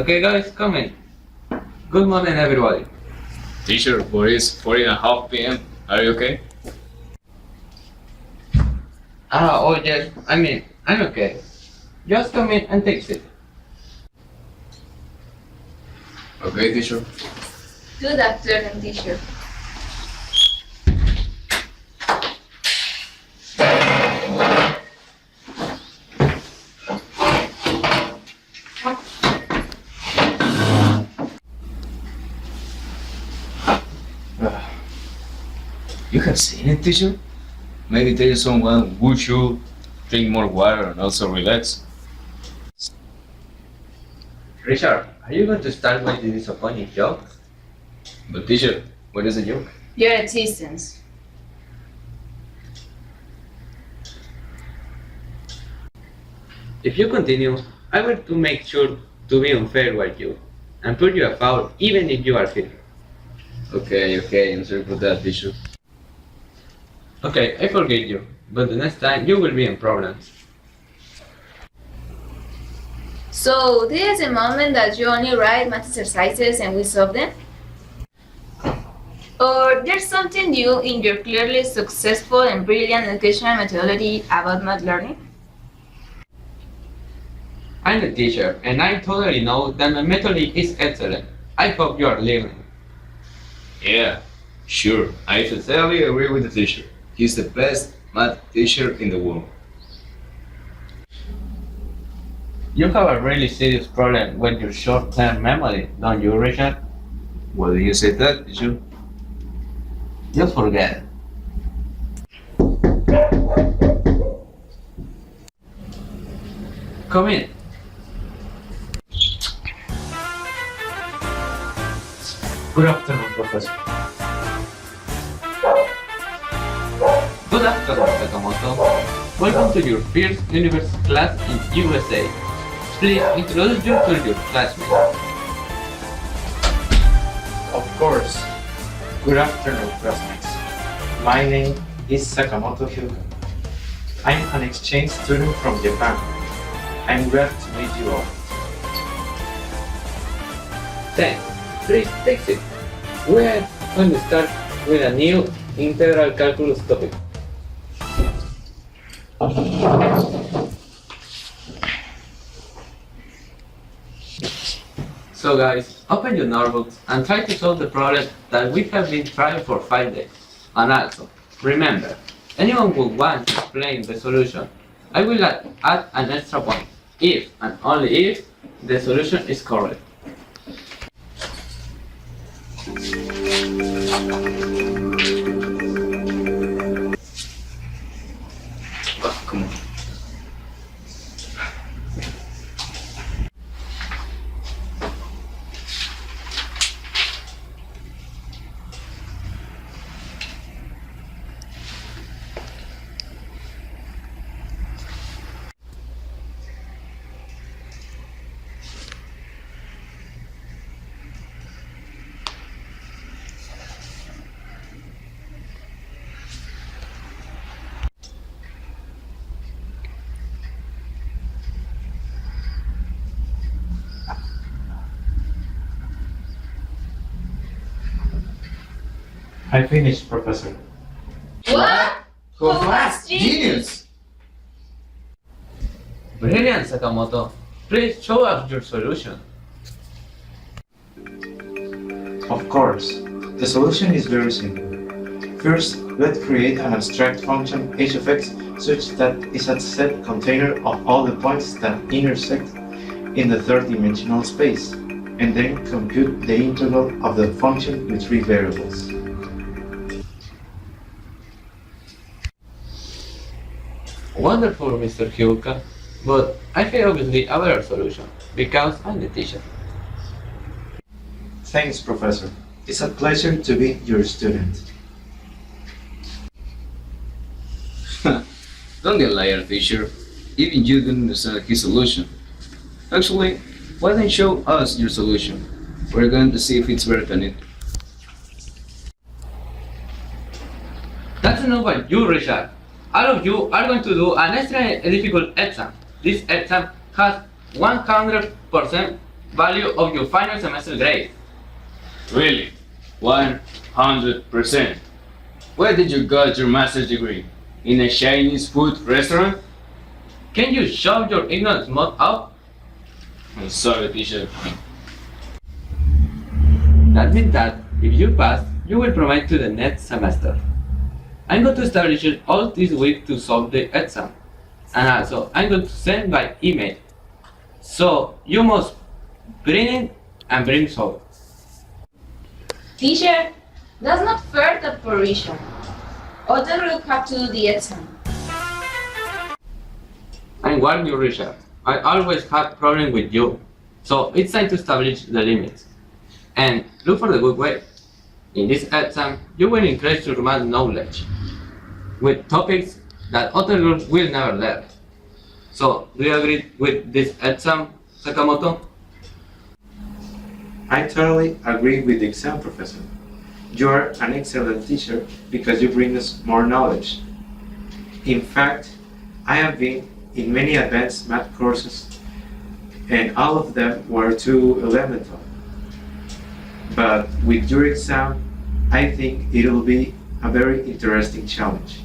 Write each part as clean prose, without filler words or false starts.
Okay guys, come in. Good morning everybody. Teacher, but it's 4:30 p.m. Are you okay? Oh yes, I'm okay. Just come in and take a seat. Okay, teacher. Good afternoon, teacher. You have seen it, teacher? Maybe tell someone who should drink more water and also relax. Richard, are you going to start with the disappointing joke? But teacher, what is a joke? Your existence. If you continue, I will to make sure to be unfair with you and put you a foul even if you are here. Okay, I'm sorry for that, teacher. Okay, I forgive you, but the next time you will be in problems. So, this is a moment that you only write math exercises and we solve them? Or there's something new in your clearly successful and brilliant educational methodology about math learning? I'm the teacher, and I totally know that my method is excellent. I hope you are listening. Yeah, sure. I totally agree with the teacher. He's the best math teacher in the world. You have a really serious problem with your short-term memory, don't you, Richard? Why do you say that, teacher? Just forget it. Come in. Good afternoon, Professor. Good afternoon, Sakamoto. Welcome to your first university class in USA. Please introduce you to your classmates. Of course. Good afternoon, classmates. My name is Sakamoto Hyuga. I'm an exchange student from Japan. I'm glad to meet you all. Thanks. Please take it. We are going to start with a new integral calculus topic. So guys, open your notebooks and try to solve the problem that we have been trying for 5 days. And also, remember, anyone who wants to explain the solution, I will add an extra point, if and only if the solution is correct. Oh, come on. I finished, Professor. What? How fast, Genius! Brilliant, Sakamoto. Please show us your solution. Of course. The solution is very simple. First, let's create an abstract function h of x such that it's a set container of all the points that intersect in the third-dimensional space, and then compute the integral of the function with 3 variables. Wonderful, Mr. Hyuga. But I have obviously a better solution, because I'm the teacher. Thanks, Professor. It's a pleasure to be your student. Don't get liar, teacher. Even you didn't understand his solution. Actually, why don't you show us your solution? We're going to see if it's better than it. That's enough by you, Richard. All of you are going to do an extra difficult exam. This exam has 100% value of your final semester grade. Really? 100%. Where did you get your master's degree? In a Chinese food restaurant? Can you show your ignorance mode up? I'm sorry, teacher. That means that if you pass, you will promote to the next semester. I'm going to establish it all this week to solve the exam. And also, I'm going to send by email. So, you must bring it and bring solve. Teacher, that's not fair that for Richard. Other will have to do the exam. I warn you, Richard. I always have problems with you. So, it's time to establish the limits. And look for the good way. In this exam, you will increase your math knowledge with topics that other groups will never learn. So, do you agree with this exam, Sakamoto? I totally agree with the exam, Professor. You are an excellent teacher because you bring us more knowledge. In fact, I have been in many advanced math courses and all of them were too elemental. But with your exam, I think it will be a very interesting challenge.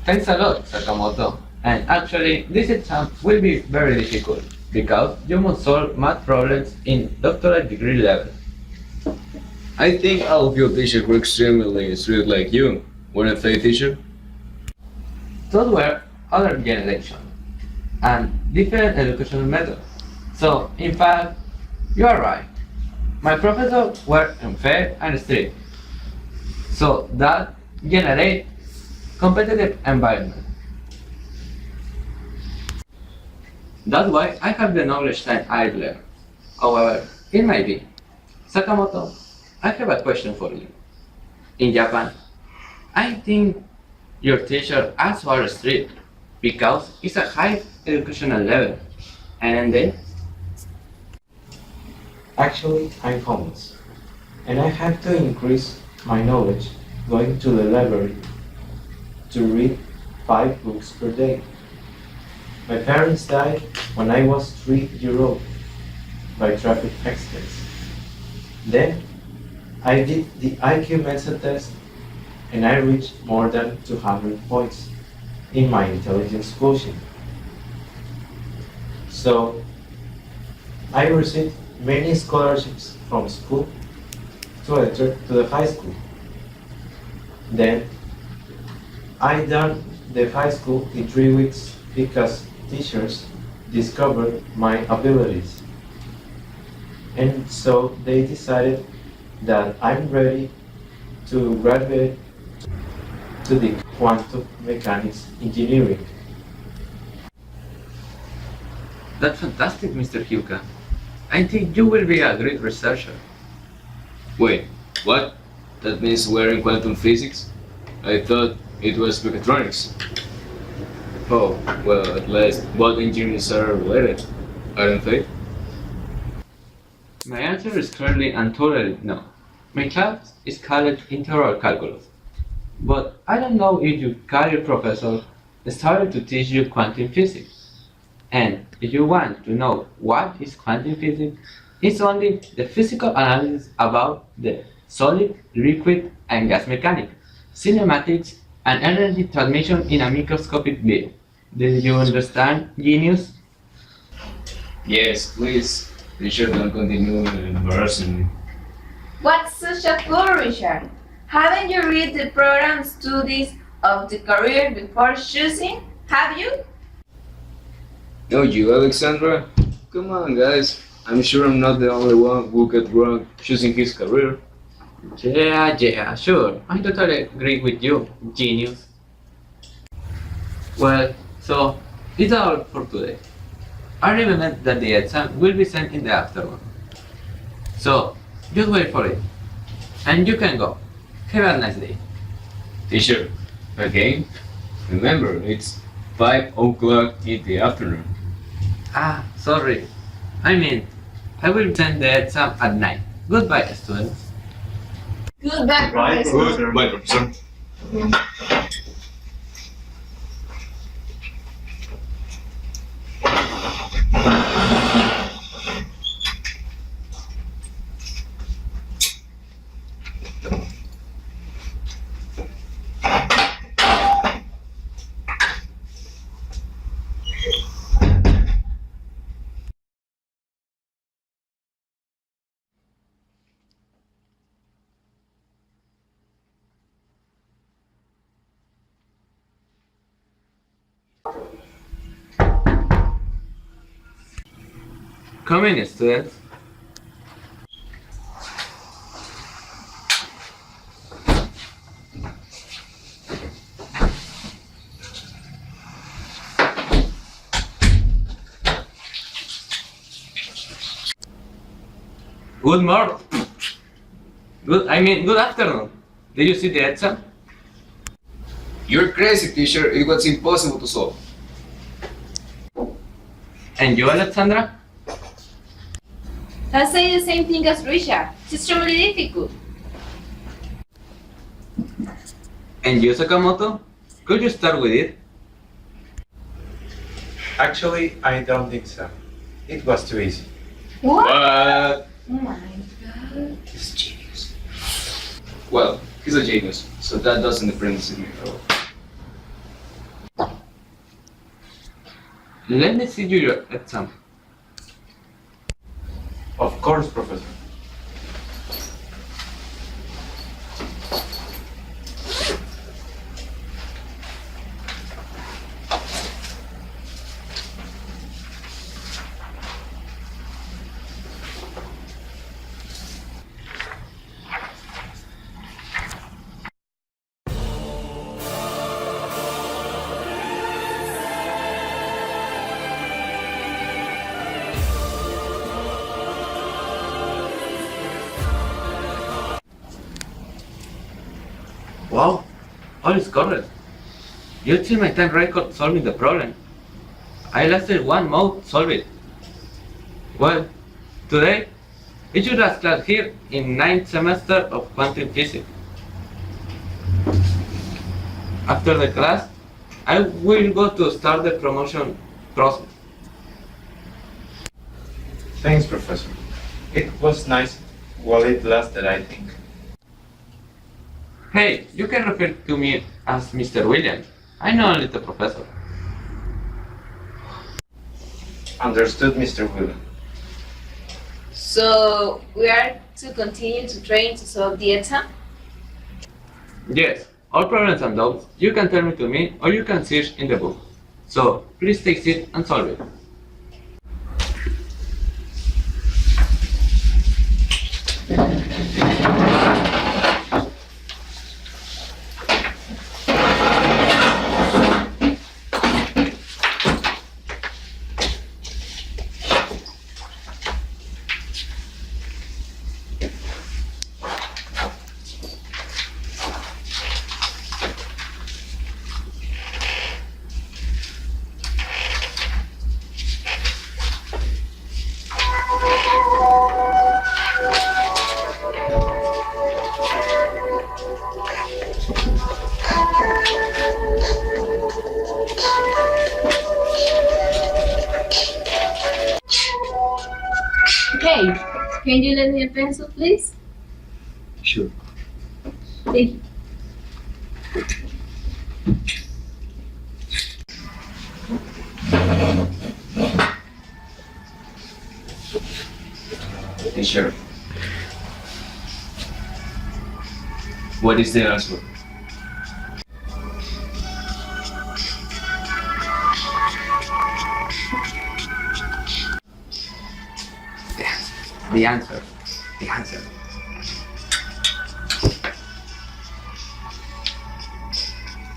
Thanks a lot, Sakamoto. And actually, this exam will be very difficult because you must solve math problems in doctorate degree level. I think all of your teachers were extremely strict like you. Weren't they, teacher? Those were other generations and different educational methods. So, in fact, you are right. My professors were unfair and strict. So that generates competitive environment. That's why I have the knowledge that I learned. However, it might be. Sakamoto, I have a question for you. In Japan, I think your teachers are so strict because it's a high educational level. And then, Actually, I'm homeless, and I have to increase my knowledge going to the library to read 5 books per day. My parents died when I was 3 years old by traffic accidents. Then I did the IQ Mensa test and I reached more than 200 points in my intelligence quotient. So I received many scholarships from school to enter to the high school. Then I done the high school in 3 weeks because teachers discovered my abilities. And so they decided that I'm ready to graduate to the quantum mechanics engineering. that's fantastic, Mr. Hyuka. I think you will be a great researcher. Wait, what? That means we're in quantum physics? I thought it was mechatronics. Oh, well, at least both engineers are related, aren't they? My answer is clearly and totally no. My class is called integral calculus. But I don't know if your career professor started to teach you quantum physics. And if you want to know what is quantum physics, it's only the physical analysis about the solid, liquid, and gas mechanics, cinematics, and energy transmission in a microscopic view. Did you understand, genius? Yes, please. Teacher, don't continue embarrassing me. What's such a fool, Richard? Haven't you read the program studies of the career before choosing? Have you? Oh, you, Alexandra? Come on, guys. I'm sure I'm not the only one who got wrong choosing his career. Yeah, sure. I totally agree with you, genius. Well, so it's all for today. I remember that the exam will be sent in the afternoon. So just wait for it. And you can go. Have a nice day. Teacher, again? Remember, it's 5 o'clock in the afternoon. Ah, sorry. I mean, I will send the exam at night. Goodbye, students. Goodbye, Professor. Goodbye, professor. Come in, students. Good morning. Good afternoon. Did you see the exam? You're crazy, teacher. It was impossible to solve. And you, Alexandra? I say the same thing as Richard. It's extremely difficult. And you, Sakamoto? Could you start with it? Actually, I don't think so. It was too easy. What? But Oh my god. he's a genius. Well, he's a genius, so that doesn't differentiate me at all. Let me see your exam. Of course, Professor. Wow, all is correct. You achieved my time record solving the problem. I lasted 1 month solving it. Well, today, it's your last class here in 9th semester of quantum physics. After the class, I will go to start the promotion process. Thanks, Professor. It was nice while it lasted, I think. Hey, you can refer to me as Mr. Williams. I know only the professor. Understood, Mr. William. So we are to continue to train to solve the exam? Yes, all problems and doubts, you can tell me to me or you can search in the book. So, please take it and solve it. Okay, can you lend me a pencil, please? Sure. Thank you. Teacher, what is the answer? The answer. The answer.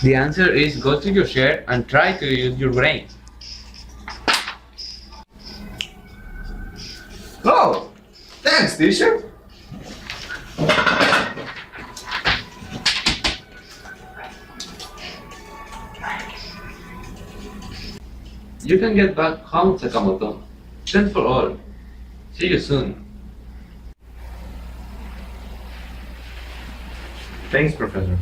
The answer is go to your chair and try to use your brain. Oh, thanks, teacher. You can get back home, Sakamoto. Thanks for all. See you soon. Thanks, Professor.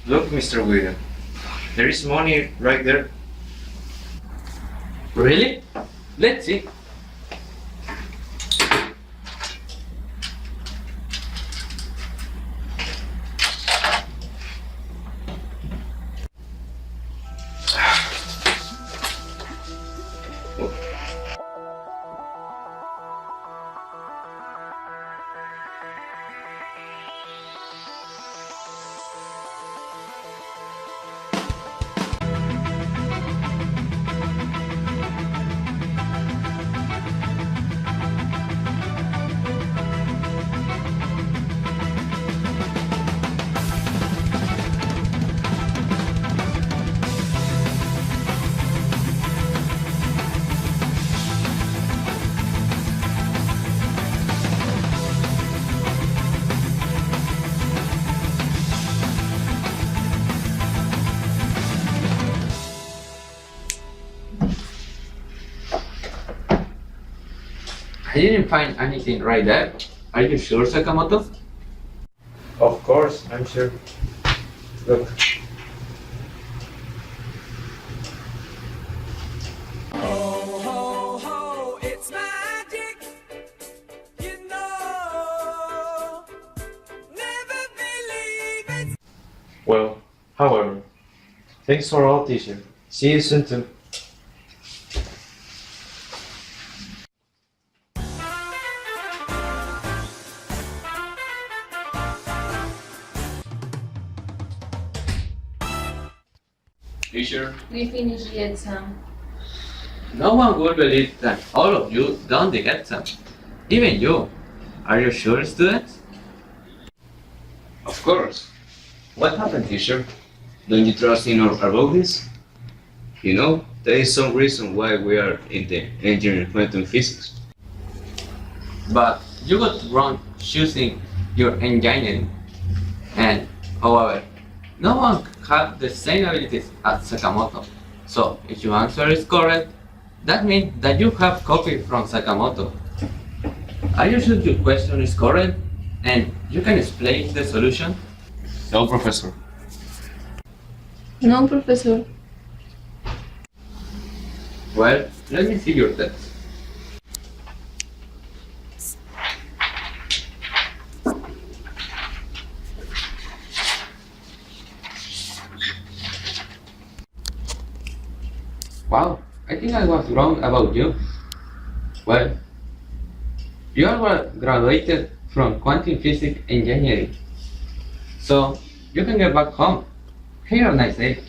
Look, Mr. William, there is money right there. Really? Let's see. I didn't find anything right there. Are you sure, Sakamoto? Of course, I'm sure. Look. Ho, ho, ho, it's magic, you know. Never believe it. Well, however, thanks for all, teacher. See you soon too. Teacher, We finished the exam. No one will believe that all of you done the exam. Even you. Are you sure, students? of course. What happened, teacher? Don't you trust in our abilities? You know, there is some reason why we are in the engineering quantum physics. But you got wrong choosing your engineering. And, however, no one have the same abilities as Sakamoto. So, if your answer is correct, that means that you have copied from Sakamoto. Are you sure your question is correct? And you can explain the solution? No, professor. No, professor. Well, let me see your text. Wow, I think I was wrong about you. Well, you are graduated from quantum physics engineering. So, you can get back home. Have a nice day.